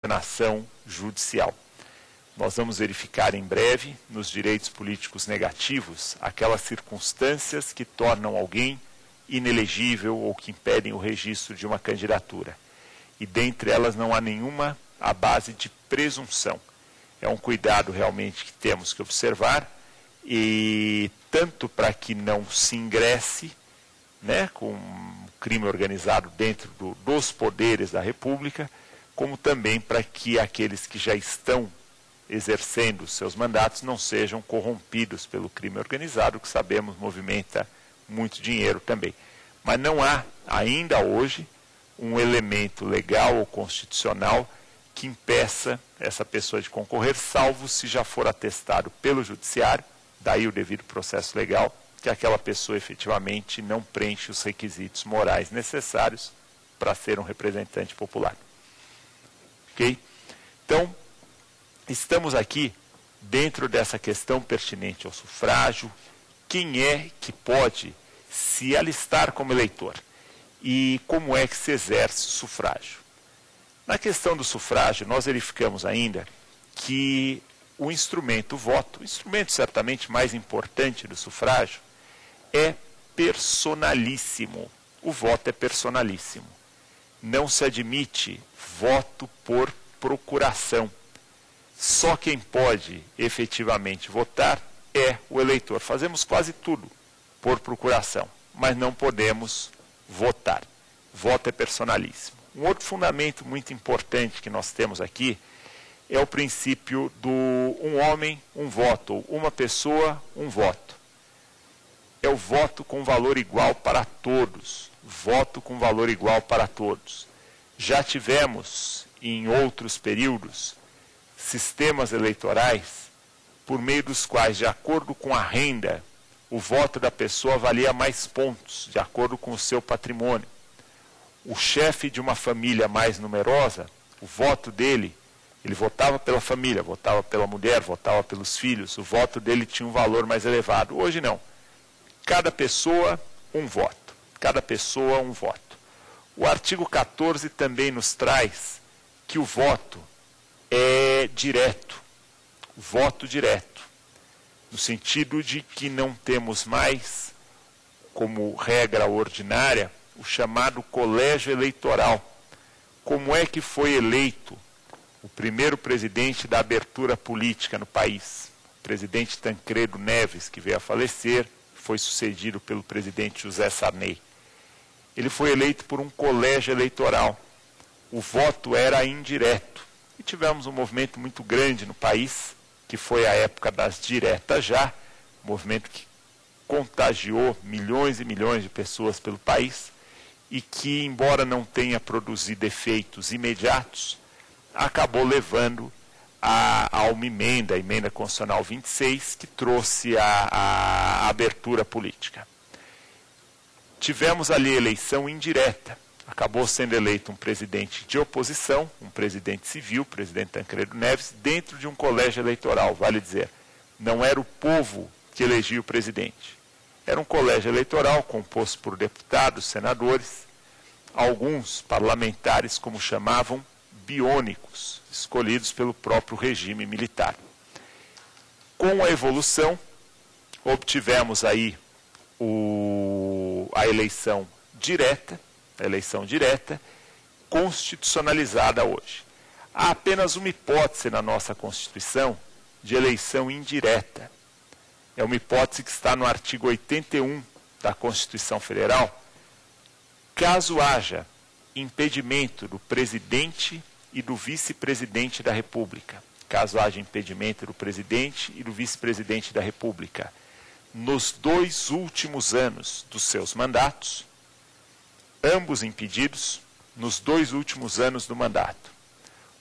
condenação judicial. Nós vamos verificar em breve, nos direitos políticos negativos, aquelas circunstâncias que tornam alguém inelegível ou que impedem o registro de uma candidatura. E dentre elas não há nenhuma à base de presunção. É um cuidado realmente que temos que observar, e tanto para que não se ingresse com crime organizado dentro dos poderes da República, como também para que aqueles que já estão exercendo os seus mandatos não sejam corrompidos pelo crime organizado, que sabemos movimenta muito dinheiro também. Mas não há ainda hoje um elemento legal ou constitucional que impeça essa pessoa de concorrer, salvo se já for atestado pelo judiciário, daí o devido processo legal, que aquela pessoa efetivamente não preenche os requisitos morais necessários para ser um representante popular. Ok? Então, estamos aqui dentro dessa questão pertinente ao sufrágio. Quem é que pode se alistar como eleitor? E como é que se exerce o sufrágio? Na questão do sufrágio, nós verificamos ainda que o instrumento voto, o instrumento certamente mais importante do sufrágio, é personalíssimo. O voto é personalíssimo. Não se admite voto por procuração. Só quem pode efetivamente votar é o eleitor. Fazemos quase tudo por procuração, mas não podemos votar. Voto é personalíssimo. Um outro fundamento muito importante que nós temos aqui é o princípio do um homem, um voto, ou uma pessoa, um voto. É o voto com valor igual para todos. Voto com valor igual para todos. Já tivemos, em outros períodos, sistemas eleitorais por meio dos quais, de acordo com a renda, o voto da pessoa valia mais pontos, de acordo com o seu patrimônio. O chefe de uma família mais numerosa, o voto dele, ele votava pela família, votava pela mulher, votava pelos filhos, o voto dele tinha um valor mais elevado. Hoje não. Cada pessoa, um voto. Cada pessoa, um voto. O artigo 14 também nos traz que o voto é direto. Voto direto. No sentido de que não temos mais, como regra ordinária, o chamado colégio eleitoral. Como é que foi eleito o primeiro presidente da abertura política no país? O presidente Tancredo Neves, que veio a falecer, foi sucedido pelo presidente José Sarney. Ele foi eleito por um colégio eleitoral. O voto era indireto. E tivemos um movimento muito grande no país, que foi a época das diretas já, um movimento que contagiou milhões e milhões de pessoas pelo país, e que, embora não tenha produzido efeitos imediatos, acabou levando a uma emenda, a emenda constitucional 26, que trouxe a abertura política. Tivemos ali eleição indireta. Acabou sendo eleito um presidente de oposição, um presidente civil, o presidente Tancredo Neves, dentro de um colégio eleitoral, vale dizer. Não era o povo que elegia o presidente. Era um colégio eleitoral composto por deputados, senadores, alguns parlamentares, como chamavam, biônicos, escolhidos pelo próprio regime militar. Com a evolução, obtivemos aí a eleição direta, constitucionalizada hoje. Há apenas uma hipótese na nossa Constituição de eleição indireta. É uma hipótese que está no artigo 81 da Constituição Federal. Caso haja impedimento do presidente e do vice-presidente da República, caso haja impedimento do presidente e do vice-presidente da República, nos 2 últimos anos dos seus mandatos, ambos impedidos nos 2 últimos anos do mandato.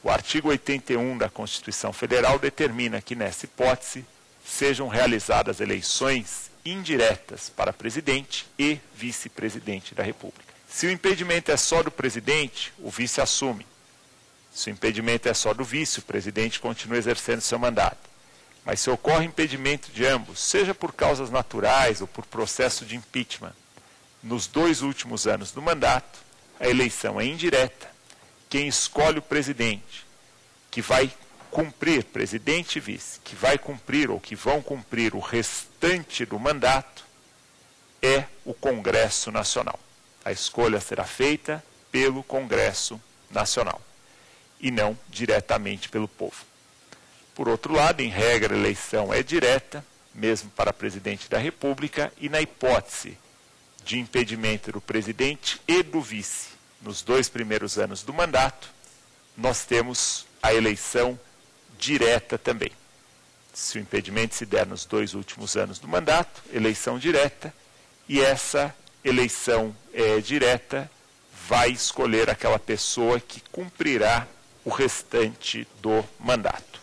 O artigo 81 da Constituição Federal determina que, nessa hipótese, sejam realizadas eleições indiretas para presidente e vice-presidente da República. Se o impedimento é só do presidente, o vice assume. Se o impedimento é só do vice, o presidente continua exercendo seu mandato. Mas se ocorre impedimento de ambos, seja por causas naturais ou por processo de impeachment, nos 2 últimos anos do mandato, a eleição é indireta. Quem escolhe o presidente que vai cumprir, presidente e vice, que vai cumprir ou que vão cumprir o restante do mandato, é o Congresso Nacional. A escolha será feita pelo Congresso Nacional e não diretamente pelo povo. Por outro lado, em regra, a eleição é direta, mesmo para presidente da República, e na hipótese de impedimento do presidente e do vice nos 2 primeiros anos do mandato, nós temos a eleição direta também. Se o impedimento se der nos 2 últimos anos do mandato, eleição direta, e essa eleição direta vai escolher aquela pessoa que cumprirá o restante do mandato.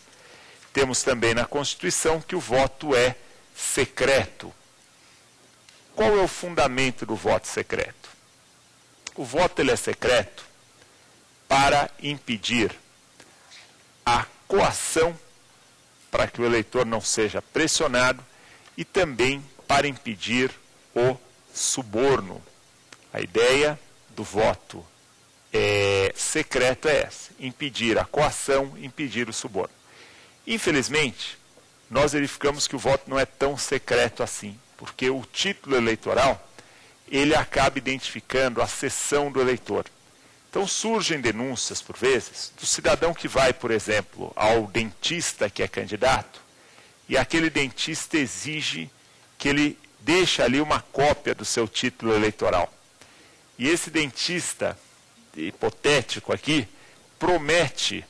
Temos também na Constituição que o voto é secreto. Qual é o fundamento do voto secreto? O voto ele é secreto para impedir a coação, para que o eleitor não seja pressionado, e também para impedir o suborno. A ideia do voto secreto é essa: impedir a coação, impedir o suborno. Infelizmente, nós verificamos que o voto não é tão secreto assim, porque o título eleitoral ele acaba identificando a seção do eleitor. Então surgem denúncias, por vezes, do cidadão que vai, por exemplo, ao dentista que é candidato, e aquele dentista exige que ele deixe ali uma cópia do seu título eleitoral. E esse dentista, hipotético aqui, promete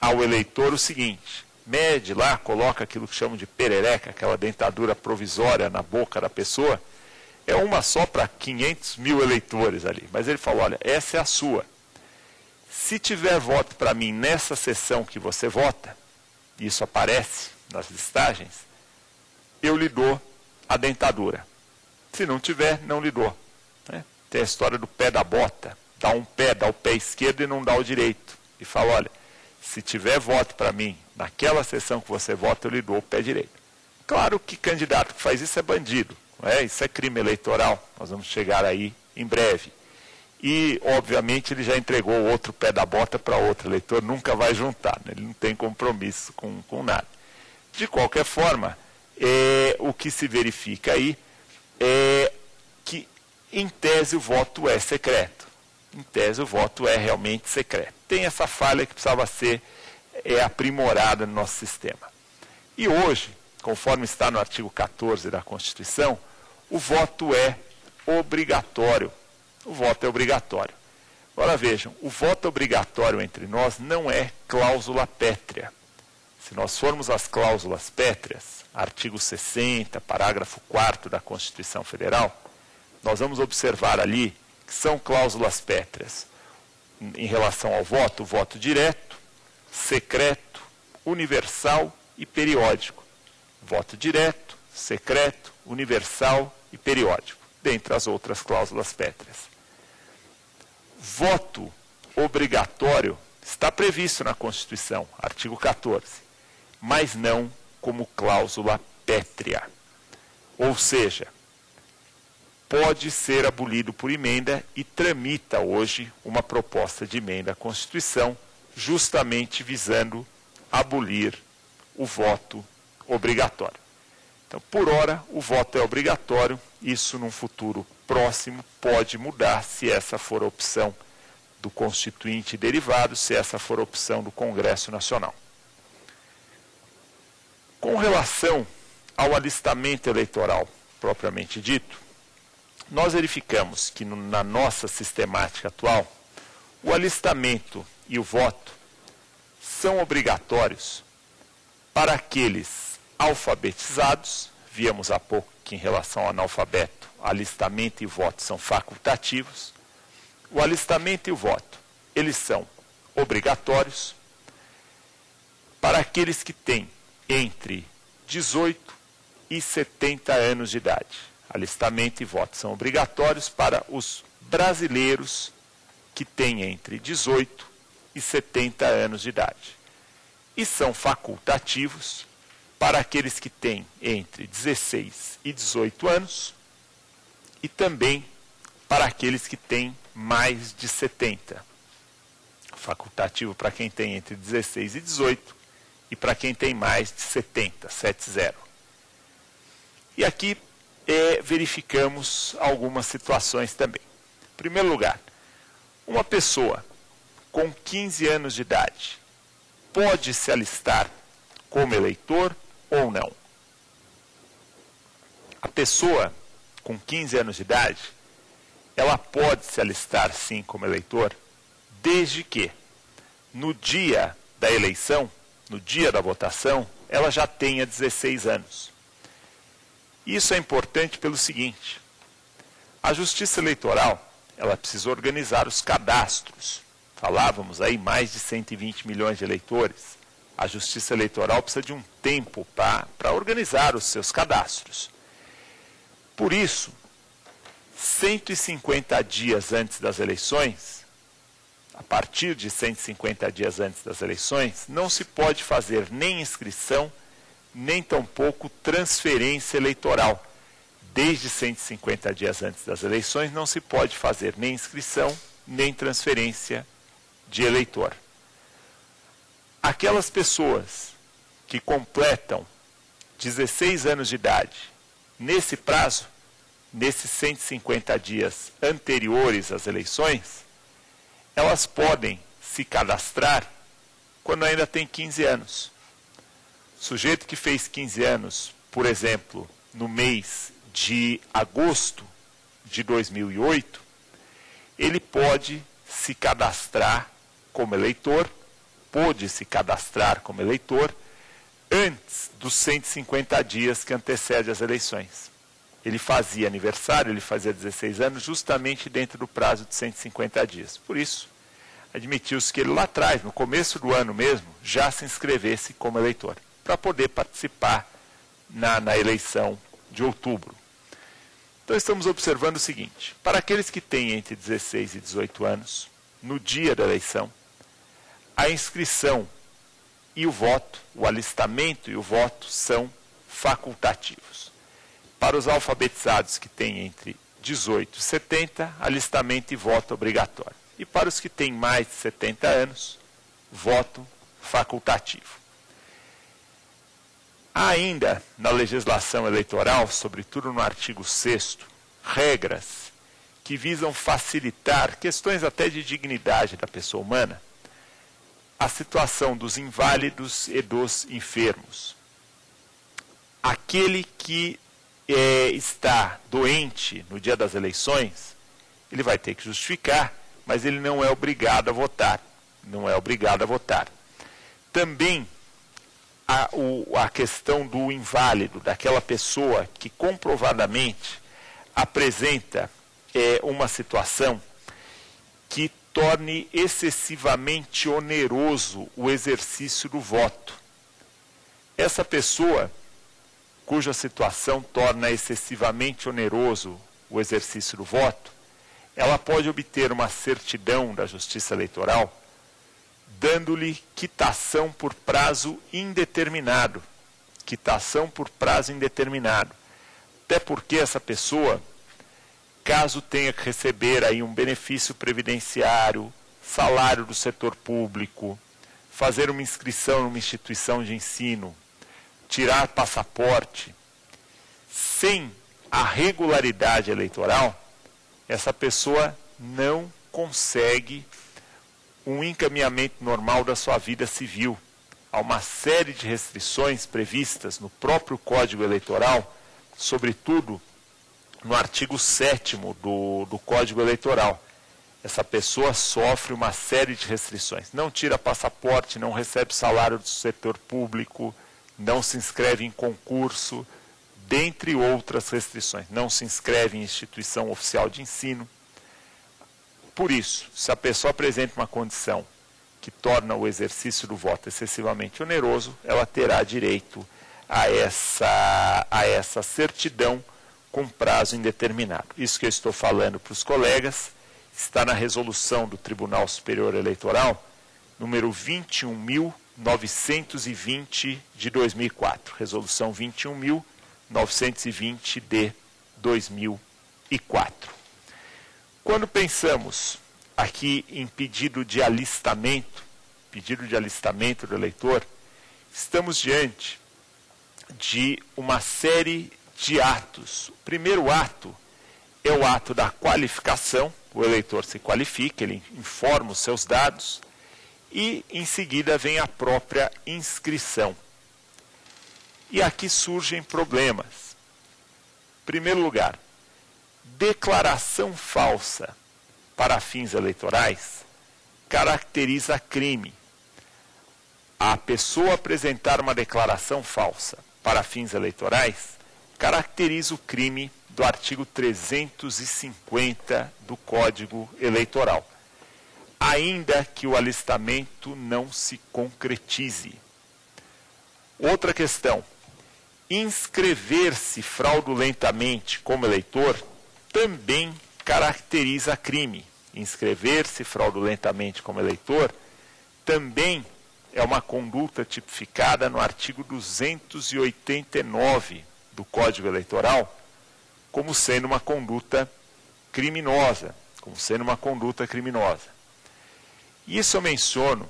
ao eleitor o seguinte: mede lá, coloca aquilo que chamam de perereca, aquela dentadura provisória na boca da pessoa, é uma só para 500 mil eleitores ali. Mas ele falou: olha, essa é a sua. Se tiver voto para mim nessa sessão que você vota, isso aparece nas listagens, eu lhe dou a dentadura. Se não tiver, não lhe dou. Né? Tem a história do pé da bota. Dá um pé, dá o pé esquerdo e não dá o direito. E fala: olha, se tiver voto para mim naquela sessão que você vota, eu lhe dou o pé direito. Claro que candidato que faz isso é bandido. Isso é crime eleitoral, nós vamos chegar aí em breve. E, obviamente, ele já entregou o outro pé da bota para outro eleitor, nunca vai juntar, né? Ele não tem compromisso com nada. De qualquer forma, o que se verifica aí é que, em tese, o voto é secreto. Em tese, o voto é realmente secreto. Tem essa falha que precisava ser aprimorada no nosso sistema. E hoje, conforme está no artigo 14 da Constituição, o voto é obrigatório. O voto é obrigatório. Agora vejam, o voto obrigatório entre nós não é cláusula pétrea. Se nós formos às cláusulas pétreas, artigo 60, parágrafo 4º da Constituição Federal, nós vamos observar ali que são cláusulas pétreas em relação ao voto: o voto direto, secreto, universal e periódico. Voto direto, secreto, universal e periódico, dentre as outras cláusulas pétreas. Voto obrigatório está previsto na Constituição, artigo 14, mas não como cláusula pétrea. Ou seja, pode ser abolido por emenda, e tramita hoje uma proposta de emenda à Constituição justamente visando abolir o voto obrigatório. Então, por hora, o voto é obrigatório. Isso, num futuro próximo, pode mudar se essa for a opção do Constituinte e derivado, se essa for a opção do Congresso Nacional. Com relação ao alistamento eleitoral propriamente dito, nós verificamos que na nossa sistemática atual, o alistamento e o voto são obrigatórios para aqueles alfabetizados. Víamos há pouco que, em relação ao analfabeto, alistamento e voto são facultativos. O alistamento e o voto, eles são obrigatórios para aqueles que têm entre 18 e 70 anos de idade. Alistamento e voto são obrigatórios para os brasileiros que têm entre 18 e 70 anos de idade. E são facultativos para aqueles que têm entre 16 e 18 anos e também para aqueles que têm mais de 70. facultativo para quem tem entre 16 e 18 e para quem tem mais de 70, 70. E aqui verificamos algumas situações também. Em primeiro lugar, uma pessoa com 15 anos de idade pode se alistar como eleitor ou não? A pessoa com 15 anos de idade, ela pode se alistar sim como eleitor, desde que no dia da eleição, no dia da votação, ela já tenha 16 anos. Isso é importante pelo seguinte: a Justiça Eleitoral, ela precisa organizar os cadastros. Falávamos aí mais de 120 milhões de eleitores. A Justiça Eleitoral precisa de um tempo para organizar os seus cadastros. Por isso, 150 dias antes das eleições, a partir de 150 dias antes das eleições, não se pode fazer nem inscrição, nem tampouco transferência eleitoral. Desde 150 dias antes das eleições, não se pode fazer nem inscrição, nem transferência de eleitor. Aquelas pessoas que completam 16 anos de idade, nesse prazo, nesses 150 dias anteriores às eleições, elas podem se cadastrar quando ainda tem 15 anos. O sujeito que fez 15 anos, por exemplo, no mês de agosto de 2008, ele pode se cadastrar como eleitor, pôde se cadastrar como eleitor antes dos 150 dias que antecedem as eleições. Ele fazia aniversário, ele fazia 16 anos, justamente dentro do prazo de 150 dias. Por isso, admitiu-se que ele lá atrás, no começo do ano mesmo, já se inscrevesse como eleitor, para poder participar na eleição de outubro. Então estamos observando o seguinte: para aqueles que têm entre 16 e 18 anos, no dia da eleição, a inscrição e o voto, o alistamento e o voto são facultativos. Para os alfabetizados que têm entre 18 e 70, alistamento e voto obrigatório. E para os que têm mais de 70 anos, voto facultativo. Há ainda na legislação eleitoral, sobretudo no artigo 6º, regras que visam facilitar questões até de dignidade da pessoa humana, a situação dos inválidos e dos enfermos. Aquele que está doente no dia das eleições, ele vai ter que justificar, mas ele não é obrigado a votar. Não é obrigado a votar. Também a questão do inválido, daquela pessoa que comprovadamente apresenta uma situação que torne excessivamente oneroso o exercício do voto. Essa pessoa cuja situação torna excessivamente oneroso o exercício do voto, ela pode obter uma certidão da Justiça Eleitoral dando-lhe quitação por prazo indeterminado. Quitação por prazo indeterminado. Até porque essa pessoa, caso tenha que receber aí um benefício previdenciário, salário do setor público, fazer uma inscrição numa instituição de ensino, tirar passaporte, sem a regularidade eleitoral, essa pessoa não consegue um encaminhamento normal da sua vida civil. Há uma série de restrições previstas no próprio Código Eleitoral, sobretudo no artigo 7º do Código Eleitoral. Essa pessoa sofre uma série de restrições. Não tira passaporte, não recebe salário do setor público, não se inscreve em concurso, dentre outras restrições. Não se inscreve em instituição oficial de ensino. Por isso, se a pessoa apresenta uma condição que torna o exercício do voto excessivamente oneroso, ela terá direito a essa certidão com prazo indeterminado. Isso que eu estou falando para os colegas está na resolução do Tribunal Superior Eleitoral, número 21.920 de 2004. Resolução 21.920 de 2004. Quando pensamos aqui em pedido de alistamento do eleitor, estamos diante de uma série de atos. O primeiro ato é o ato da qualificação, o eleitor se qualifica, ele informa os seus dados, e em seguida vem a própria inscrição. E aqui surgem problemas. Em primeiro lugar, declaração falsa para fins eleitorais caracteriza crime. A pessoa apresentar uma declaração falsa para fins eleitorais caracteriza o crime do artigo 350 do Código Eleitoral, ainda que o alistamento não se concretize. Outra questão, inscrever-se fraudulentamente como eleitor também caracteriza crime. Inscrever-se fraudulentamente como eleitor também é uma conduta tipificada no artigo 289 do Código Eleitoral como sendo uma conduta criminosa, E isso eu menciono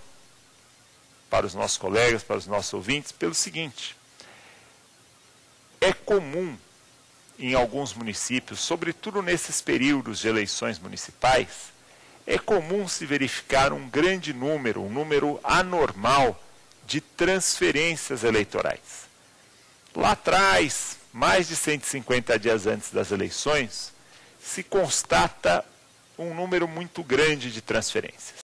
para os nossos colegas, para os nossos ouvintes, pelo seguinte: é comum em alguns municípios, sobretudo nesses períodos de eleições municipais, é comum se verificar um grande número, um número anormal de transferências eleitorais. Lá atrás, mais de 150 dias antes das eleições, se constata um número muito grande de transferências.